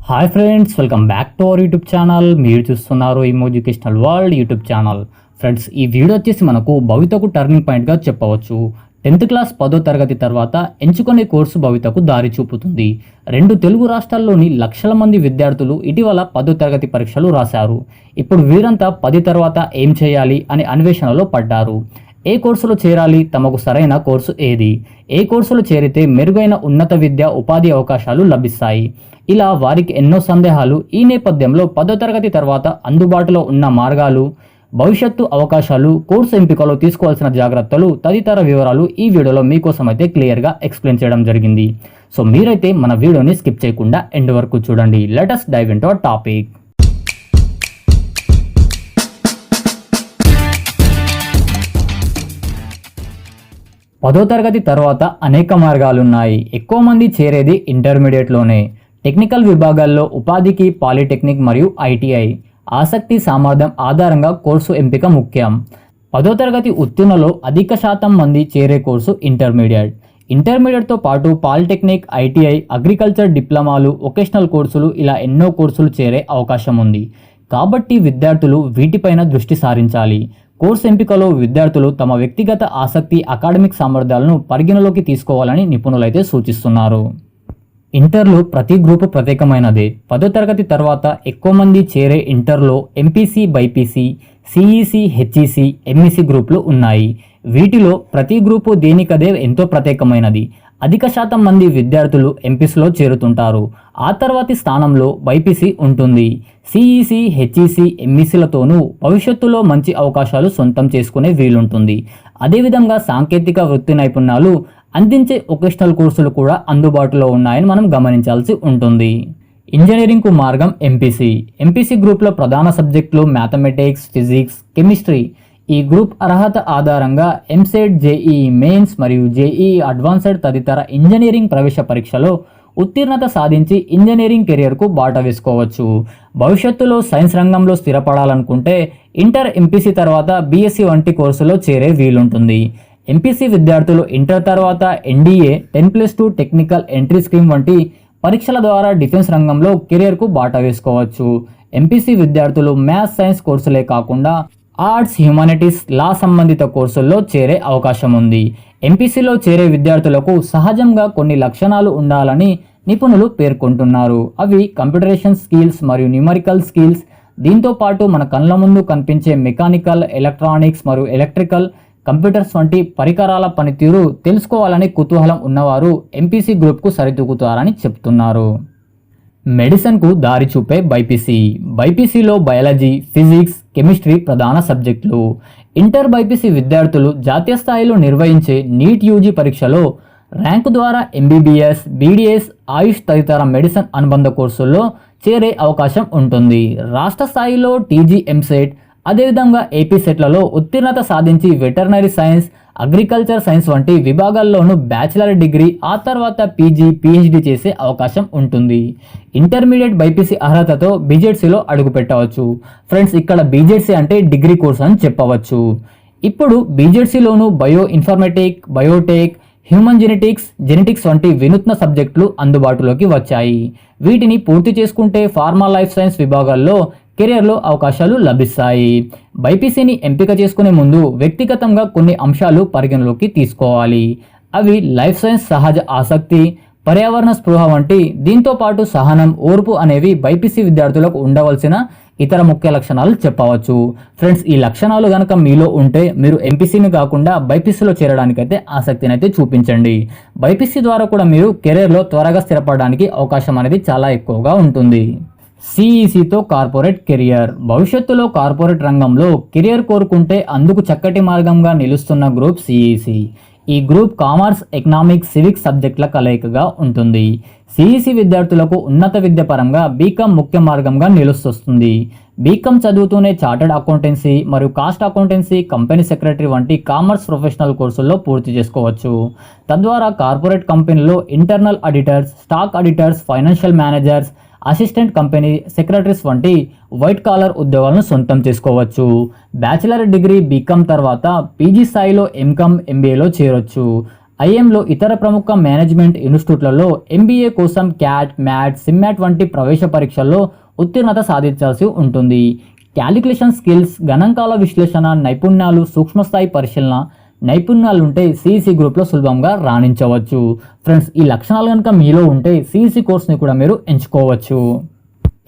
Hi friends, welcome back to our YouTube channel. మీరు చూస్తున్నారు educational world YouTube channel. Friends, ఈ video వచ్చేసి మనకు భవితకు టర్నింగ్ పాయింట్గా చెప్పవచ్చు. 10th క్లాస్ 10వ తరగతి తర్వాత ఎంచుకునే కోర్సు భవితకు దారి చూపుతుంది. 2 తెలుగు రాష్ట్రాల్లోని లక్షల మంది విద్యార్థులు ఇటీవల 10వ తరగతి పరీక్షలు రాశారు. ఇప్పుడు వీరంతా 10 తర్వాత ఏం చేయాలి అనే అన్వేషణలో పడ్డారు. ఏ కోర్సులో చేరాలి, తమకు సరైన కోర్సు ఏది, ఏ కోర్సులో చేరితే మెరుగైన ఉన్నత విద్య ఉపాధి అవకాశాలు లభిస్తాయి, ఇలా వారికి ఎన్నో సందేహాలు. ఈ నేపథ్యంలో 10వ తరగతి తర్వాత అందుబాటులో ఉన్న మార్గాలు, భవిష్యత్తు అవకాశాలు, కోర్సు ఎంపికలో తీసుకోవాల్సిన జాగ్రత్తలు తదితర వివరాలు ఈ వీడియోలో మీకోసం అయితే క్లియర్గా ఎక్స్ప్లెయిన్ చేయడం జరిగింది. సో మీరైతే మన వీడియోని స్కిప్ చేయకుండా ఎండ్ వరకు చూడండి. Let us dive into our topic. పదో తరగతి తర్వాత అనేక మార్గాలున్నాయి. ఎక్కువ మంది చేరేది ఇంటర్మీడియట్లోనే. టెక్నికల్ విభాగాల్లో ఉపాధికి పాలిటెక్నిక్ మరియు ఐటీఐ, ఆసక్తి సామర్థ్యం ఆధారంగా కోర్సు ఎంపిక ముఖ్యం. 10వ తరగతి ఉత్తీర్ణులలో అధిక శాతం మంది చేరే కోర్సు ఇంటర్మీడియట్. ఇంటర్మీడియట్తో పాటు పాలిటెక్నిక్, ఐటీఐ, అగ్రికల్చర్ డిప్లొమాలు, వొకేషనల్ కోర్సులు, ఇలా ఎన్నో కోర్సులు చేరే అవకాశం ఉంది. కాబట్టి విద్యార్థులు వీటిపైన దృష్టి సారించాలి. కోర్సు ఎంపికలో విద్యార్థులు తమ వ్యక్తిగత ఆసక్తి, అకాడమిక్ సామర్థ్యాలను పరిగణలోకి తీసుకోవాలని నిపుణులైతే సూచిస్తున్నారు. ఇంటర్లో ప్రతి గ్రూపు ప్రత్యేకమైనదే. 10వ తరగతి తర్వాత ఎక్కువ మంది చేరే ఇంటర్లో MPC, BiPC, CEC, HEC, MEC గ్రూపులు ఉన్నాయి. వీటిలో ప్రతి గ్రూపు దేనికదే ఎంతో ప్రత్యేకమైనది. అధిక శాతం మంది విద్యార్థులు ఎంపీసీలో చేరుతుంటారు. ఆ తర్వాతి స్థానంలో బైపీసీ ఉంటుంది. సిఈసి, హెచ్ఈసి, ఎంఈసీలతోనూ భవిష్యత్తులో మంచి అవకాశాలు సొంతం చేసుకునే వీలుంటుంది. అదేవిధంగా సాంకేతిక వృత్తి నైపుణ్యాలు అందించే వొకేషనల్ కోర్సులు కూడా అందుబాటులో ఉన్నాయని మనం గమనించాల్సి ఉంటుంది. ఇంజనీరింగ్కు మార్గం ఎంపీసీ. ఎంపీసీ గ్రూప్లో ప్రధాన సబ్జెక్టులు మ్యాథమెటిక్స్, ఫిజిక్స్, కెమిస్ట్రీ. ఈ గ్రూప్ అర్హత ఆధారంగా ఎంసెట్, జేఈఈ మెయిన్స్ మరియు జేఈఈ అడ్వాన్స్డ్ తదితర ఇంజనీరింగ్ ప్రవేశ పరీక్షలో ఉత్తీర్ణత సాధించి ఇంజనీరింగ్ కెరియర్కు బాట వేసుకోవచ్చు. భవిష్యత్తులో సైన్స్ రంగంలో స్థిరపడాలనుకుంటే ఇంటర్ ఎంపీసీ తర్వాత బీఎస్సీ వంటి కోర్సులో చేరే వీలుంటుంది. ఎంపీసీ విద్యార్థులు ఇంటర్ తర్వాత ఎన్డీఏ, 10+2 టెక్నికల్ ఎంట్రీ స్కీమ్ వంటి పరీక్షల ద్వారా డిఫెన్స్ రంగంలో కెరియర్కు బాట వేసుకోవచ్చు. ఎంపీసీ విద్యార్థులు మ్యాథ్స్, సైన్స్ కోర్సులే కాకుండా ఆర్ట్స్, హ్యుమానిటీస్, లా సంబంధిత కోర్సుల్లో చేరే అవకాశం ఉంది. ఎంపీసీలో చేరే విద్యార్థులకు సహజంగా కొన్ని లక్షణాలు ఉండాలని నిపుణులు పేర్కొంటున్నారు. అవి కంప్యూటరేషన్ స్కిల్స్ మరియు న్యూమరికల్ స్కిల్స్. దీంతో పాటు మన కళ్ళ ముందు కనిపించే మెకానికల్, ఎలక్ట్రానిక్స్ మరియు ఎలక్ట్రికల్, కంప్యూటర్స్ వంటి పరికరాల పనితీరు తెలుసుకోవాలని కుతూహలం ఉన్నవారు ఎంపీసీ గ్రూప్కు సరితూగుతారని చెప్తున్నారు. మెడిసిన్కు దారి చూపే బైపీసీ. బైపీసీలో బయాలజీ, ఫిజిక్స్, కెమిస్ట్రీ ప్రధాన సబ్జెక్టులు. ఇంటర్ బైపీసీ విద్యార్థులు జాతీయ స్థాయిలో నిర్వహించే నీట్ యూజీ పరీక్షలో ర్యాంకు ద్వారా ఎంబీబీఎస్, బీడీఎస్, ఆయుష్ తదితర మెడిసిన్ అనుబంధ కోర్సుల్లో చేరే అవకాశం ఉంటుంది. రాష్ట్ర స్థాయిలో టీజీ, ఎంసెట్, అదేవిధంగా ఏపీ సెట్లలో ఉత్తీర్ణత సాధించి వెటర్నరీ సైన్స్, అగ్రికల్చర్ సైన్స్ వంటి విభాగాల్లోనూ బ్యాచిలర్ డిగ్రీ, ఆ తర్వాత పీజీ, పీహెచ్డీ చేసే అవకాశం ఉంటుంది. ఇంటర్మీడియట్ బైపీసీ అర్హతతో బీజెడ్సీలో అడుగుపెట్టవచ్చు. ఫ్రెండ్స్, ఇక్కడ బీజెడ్సీ అంటే డిగ్రీ కోర్స్ అని చెప్పవచ్చు. ఇప్పుడు బీజెడ్సీలోనూ bioinformatic, biotech, human genetics వంటి వినూత్న సబ్జెక్టులు అందుబాటులోకి వచ్చాయి. వీటిని పూర్తి చేసుకుంటే ఫార్మా, లైఫ్ సైన్స్ విభాగాల్లో కెరియర్లో అవకాశాలు లభిస్తాయి. బైపీసీని ఎంపిక చేసుకునే ముందు వ్యక్తిగతంగా కొన్ని అంశాలు పరిగణలోకి తీసుకోవాలి. అవి లైఫ్ సైన్స్ సహజ ఆసక్తి, పర్యావరణ స్పృహ వంటి, దీంతో పాటు సహనం, ఓర్పు అనేవి బైపీసీ విద్యార్థులకు ఉండవలసిన ఇతర ముఖ్య లక్షణాలు చెప్పవచ్చు. ఫ్రెండ్స్, ఈ లక్షణాలు కనుక మీలో ఉంటే మీరు ఎంపీసీని కాకుండా బైపీసీలో చేరడానికైతే ఆసక్తిని అయితే చూపించండి. బైపీసీ ద్వారా కూడా మీరు కెరియర్లో త్వరగా స్థిరపడడానికి అవకాశం అనేది చాలా ఎక్కువగా ఉంటుంది. సిఈసితో కార్పొరేట్ కెరియర్. భవిష్యత్తులో కార్పొరేట్ రంగంలో కెరియర్ కోరుకుంటే అందుకు చక్కటి మార్గంగా నిలుస్తున్న గ్రూప్ సిఈసి. ఈ గ్రూప్ కామర్స్, ఎకనామిక్స్, సివిక్స్ సబ్జెక్టుల కలయికగా ఉంటుంది. సిఈసి విద్యార్థులకు ఉన్నత విద్య పరంగా బీకామ్ ముఖ్య మార్గంగా నిలుస్తుంది. బీకామ్ చదువుతూనే చార్టర్డ్ అకౌంటెన్సీ మరియు కాస్ట్ అకౌంటెన్సీ, కంపెనీ సెక్రటరీ వంటి కామర్స్ ప్రొఫెషనల్ కోర్సుల్లో పూర్తి చేసుకోవచ్చు. తద్వారా కార్పొరేట్ కంపెనీలో internal auditors, stock auditors, financial managers, assistant company secretaries వంటి వైట్ కాలర్ ఉద్యోగాలను సొంతం చేసుకోవచ్చు. బ్యాచిలర్ డిగ్రీ బీకామ్ తర్వాత పీజీ స్థాయిలో ఎంకామ్, ఎంబీఏలో చేరొచ్చు. ఐఎంలో ఇతర ప్రముఖ మేనేజ్మెంట్ ఇన్స్టిట్యూట్లలో ఎంబీఏ కోసం క్యాట్, మ్యాట్, సిమ్యాట్ వంటి ప్రవేశ పరీక్షల్లో ఉత్తీర్ణత సాధించాల్సి ఉంటుంది. క్యాలిక్యులేషన్ స్కిల్స్, గణాంకాల విశ్లేషణ నైపుణ్యాలు, సూక్ష్మస్థాయి పరిశీలన నైపుణ్యాలుంటే సిఈసి గ్రూప్లో సులభంగా రాణించవచ్చు. ఫ్రెండ్స్, ఈ లక్షణాలు కనుక మీలో ఉంటే సిఈసి కోర్స్ని కూడా మీరు ఎంచుకోవచ్చు.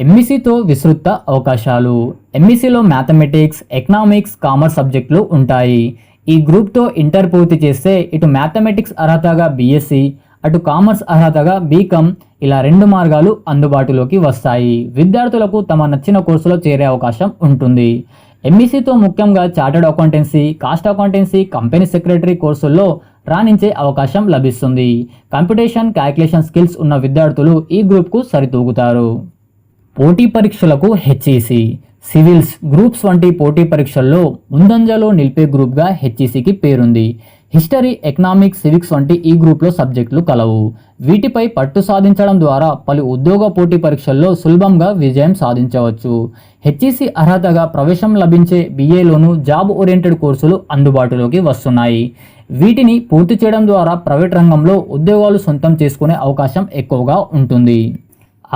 ఎంఈసీతో విస్తృత అవకాశాలు. ఎంఈసీలో మ్యాథమెటిక్స్, ఎకనామిక్స్, కామర్స్ సబ్జెక్టులు ఉంటాయి. ఈ గ్రూప్తో ఇంటర్ పూర్తి చేస్తే ఇటు మ్యాథమెటిక్స్ అర్హతగా బీఎస్సీ, అటు కామర్స్ అర్హతగా బీకామ్, ఇలా 2 మార్గాలు అందుబాటులోకి వస్తాయి. విద్యార్థులకు తమ నచ్చిన కోర్సులో చేరే అవకాశం ఉంటుంది. ఎంఈసీతో ముఖ్యంగా chartered accountancy, cost accountancy, company secretary కోర్సుల్లో రాణించే అవకాశం లభిస్తుంది. కంప్యూటేషన్, క్యాల్కులేషన్ స్కిల్స్ ఉన్న విద్యార్థులు ఈ గ్రూప్కు సరితూగుతారు. పోటీ పరీక్షలకు హెచ్ఈసి, సివిల్స్, గ్రూప్స్ వంటి పోటీ పరీక్షల్లో ముందంజలో నిలిపే గ్రూప్గా హెచ్ఈసికి పేరుంది. హిస్టరీ, ఎకనామిక్స్, సివిక్స్ వంటి ఈ గ్రూప్లో సబ్జెక్టులు కలవు. వీటిపై పట్టు సాధించడం ద్వారా పలు ఉద్యోగ పోటీ పరీక్షల్లో సులభంగా విజయం సాధించవచ్చు. హెచ్ఈసి అర్హతగా ప్రవేశం లభించే బీఏలోనూ జాబ్ ఓరియంటెడ్ కోర్సులు అందుబాటులోకి వస్తున్నాయి. వీటిని పూర్తి చేయడం ద్వారా ప్రైవేట్ రంగంలో ఉద్యోగాలు సొంతం చేసుకునే అవకాశం ఎక్కువగా ఉంటుంది.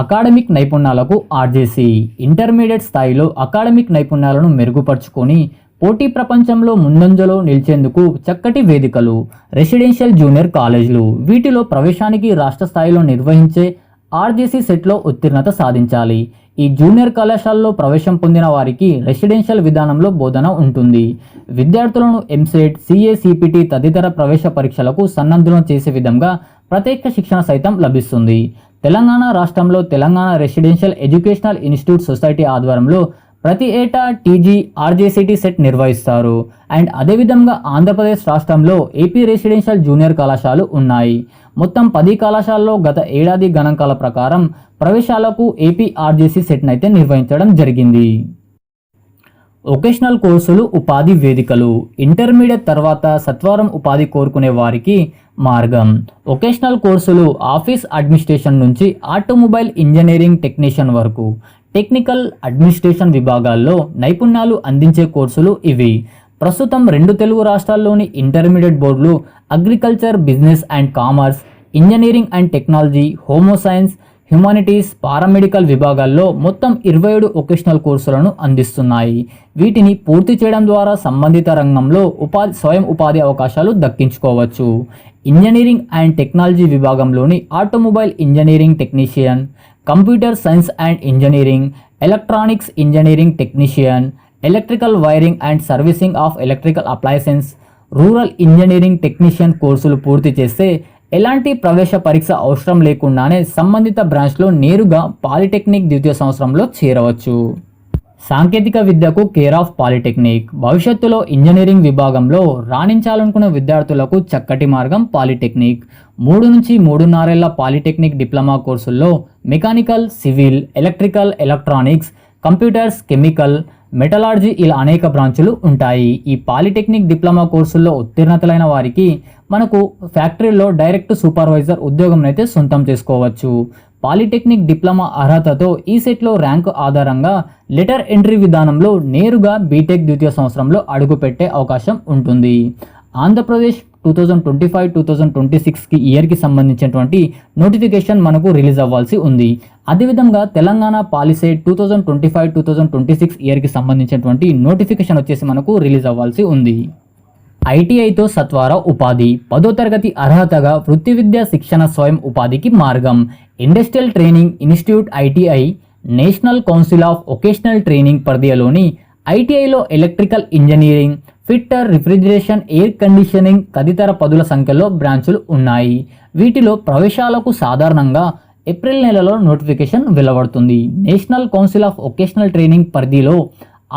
అకాడమిక్ నైపుణ్యాలకు ఆర్జేసీ, ఇంటర్మీడియట్ స్థాయిలో అకాడమిక్ నైపుణ్యాలను మెరుగుపరుచుకొని పోటీ ప్రపంచంలో ముందంజలో నిలిచేందుకు చక్కటి వేదికలు రెసిడెన్షియల్ జూనియర్ కాలేజీలు. వీటిలో ప్రవేశానికి రాష్ట్ర స్థాయిలో నిర్వహించే ఆర్జేసీ సెట్లో ఉత్తీర్ణత సాధించాలి. ఈ జూనియర్ కళాశాలలో ప్రవేశం పొందిన వారికి రెసిడెన్షియల్ విధానంలో బోధన ఉంటుంది. విద్యార్థులను ఎంసెట్, సిఏ, సిపిటి తదితర ప్రవేశ పరీక్షలకు సన్నద్ధం చేసే విధంగా ప్రత్యేక శిక్షణ సైతం లభిస్తుంది. తెలంగాణ రాష్ట్రంలో Telangana residential educational institute society ఆధ్వర్యంలో ప్రతి ఏటా టీజీ, ఆర్జేసీటీ సెట్ నిర్వహిస్తారు. అండ్ అదేవిధంగా ఆంధ్రప్రదేశ్ రాష్ట్రంలో ఏపీ రెసిడెన్షియల్ జూనియర్ కళాశాలలు ఉన్నాయి. మొత్తం 10 కళాశాలలో గత ఏడాది గణాంకాల ప్రకారం ప్రవేశాలకు ఏపీ ఆర్జేసీ సెట్ను అయితే నిర్వహించడం జరిగింది. వొకేషనల్ కోర్సులు, ఉపాధి వేదికలు. ఇంటర్మీడియట్ తర్వాత సత్వరం ఉపాధి కోరుకునే వారికి మార్గం. వొకేషనల్ కోర్సులు ఆఫీస్ అడ్మినిస్ట్రేషన్ నుంచి ఆటోమొబైల్ ఇంజనీరింగ్ టెక్నీషియన్ వరకు టెక్నికల్, అడ్మినిస్ట్రేషన్ విభాగాల్లో నైపుణ్యాలు అందించే కోర్సులు ఇవి. ప్రస్తుతం 2 తెలుగు రాష్ట్రాల్లోని ఇంటర్మీడియట్ బోర్డులు agriculture, business and commerce, engineering and technology, homo science, humanities, paramedical విభాగాల్లో మొత్తం 27 వొకేషనల్ కోర్సులను అందిస్తున్నాయి. వీటిని పూర్తి చేయడం ద్వారా సంబంధిత రంగంలో స్వయం ఉపాధి అవకాశాలు దక్కించుకోవచ్చు. ఇంజనీరింగ్ అండ్ టెక్నాలజీ విభాగంలోని automobile engineering technician, computer science and engineering, electronics engineering technician, electrical wiring and servicing of electrical appliances, rural engineering technician కోర్సులు పూర్తి చేస్తే ఎలాంటి ప్రవేశ పరీక్ష అవసరం లేకుండానే సంబంధిత బ్రాంచ్లో నేరుగా పాలిటెక్నిక్ ద్వితీయ సంవత్సరంలో చేరవచ్చు. సాంకేతిక విద్యకు కేర్ ఆఫ్ పాలిటెక్నిక్. భవిష్యత్తులో ఇంజనీరింగ్ విభాగంలో రాణించాలనుకున్న విద్యార్థులకు చక్కటి మార్గం పాలిటెక్నిక్. 3 నుంచి 3.5 ఏళ్ల పాలిటెక్నిక్ డిప్లొమా కోర్సుల్లో mechanical, civil, electrical, electronics, computers, chemical, metallurgy ఇలా అనేక బ్రాంచులు ఉంటాయి. ఈ పాలిటెక్నిక్ డిప్లొమా కోర్సుల్లో ఉత్తీర్ణతలైన వారికి మనకు ఫ్యాక్టరీలో డైరెక్ట్ సూపర్వైజర్ ఉద్యోగం అయితే సొంతం చేసుకోవచ్చు. పాలిటెక్నిక్ డిప్లొమా అర్హతతో ఈ సెట్లో ర్యాంకు ఆధారంగా లెటర్ ఎంట్రీ విధానంలో నేరుగా బీటెక్ ద్వితీయ సంవత్సరంలో అడుగుపెట్టే అవకాశం ఉంటుంది. ఆంధ్రప్రదేశ్ 2025-2026 ఇయర్కి సంబంధించినటువంటి నోటిఫికేషన్ మనకు రిలీజ్ అవ్వాల్సి ఉంది. అదేవిధంగా తెలంగాణ పాలిసెట్ 2025-2026 ఇయర్కి సంబంధించినటువంటి నోటిఫికేషన్ వచ్చేసి మనకు రిలీజ్ అవ్వాల్సి ఉంది. ఐటీఐతో సత్వర ఉపాధి. 10వ తరగతి అర్హతగా వృత్తి విద్యా శిక్షణ స్వయం ఉపాధికి మార్గం. Industrial training institute ITI, national council of vocational training పరిధిలోని ఐటీఐలో electrical engineering, fitter, refrigeration, air conditioning తదితర పదుల సంఖ్యలో బ్రాంచులు ఉన్నాయి. వీటిలో ప్రవేశాలకు సాధారణంగా ఏప్రిల్ నెలలో నోటిఫికేషన్ వెలువడుతుంది. National council of vocational training పరిధిలో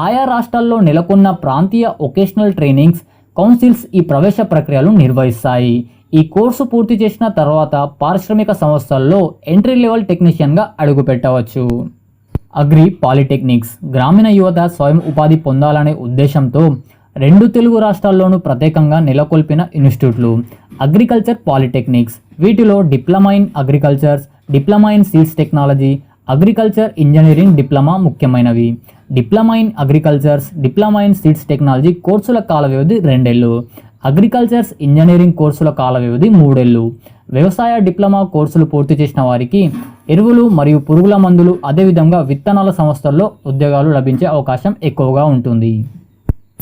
ఆయా రాష్ట్రాల్లో నెలకొన్న ప్రాంతీయ వొకేషనల్ ట్రైనింగ్స్ కౌన్సిల్స్ ఈ ప్రవేశ ప్రక్రియలు నిర్వహిస్తాయి. ఈ కోర్సు పూర్తి చేసిన తర్వాత పారిశ్రామిక సంస్థల్లో ఎంట్రీ లెవెల్ టెక్నీషియన్గా అడుగుపెట్టవచ్చు. Agri polytechnics. గ్రామీణ యువత స్వయం ఉపాధి పొందాలనే ఉద్దేశంతో 2 తెలుగు రాష్ట్రాల్లోనూ ప్రత్యేకంగా నెలకొల్పిన ఇన్స్టిట్యూట్లు అగ్రికల్చర్ పాలిటెక్నిక్స్. వీటిలో diploma in agricultures, diploma in seeds technology, agriculture engineering diploma ముఖ్యమైనవి. Diploma in agricultures, diploma in seeds technology కోర్సుల కాల వ్యవధి 2 ఏళ్ళు. అగ్రికల్చర్స్ ఇంజనీరింగ్ కోర్సుల కాల వ్యవధి 3 ఏళ్ళు. వ్యవసాయ డిప్లొమా కోర్సులు పూర్తి చేసిన వారికి ఎరువులు మరియు పురుగుల మందులు అదేవిధంగా విత్తనాల సంస్థల్లో ఉద్యోగాలు లభించే అవకాశం ఎక్కువగా ఉంటుంది.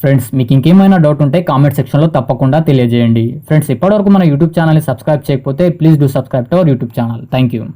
ఫ్రెండ్స్, మీకు ఇంకేమైనా డౌట్ ఉంటే కామెంట్ సెక్షన్లో తప్పకుండా తెలియజేయండి. ఫ్రెండ్స్, ఇప్పటివరకు మన యూట్యూబ్ ఛానల్ని సబ్స్క్రైబ్ చేయకపోతే please do subscribe to our YouTube channel. Thank you.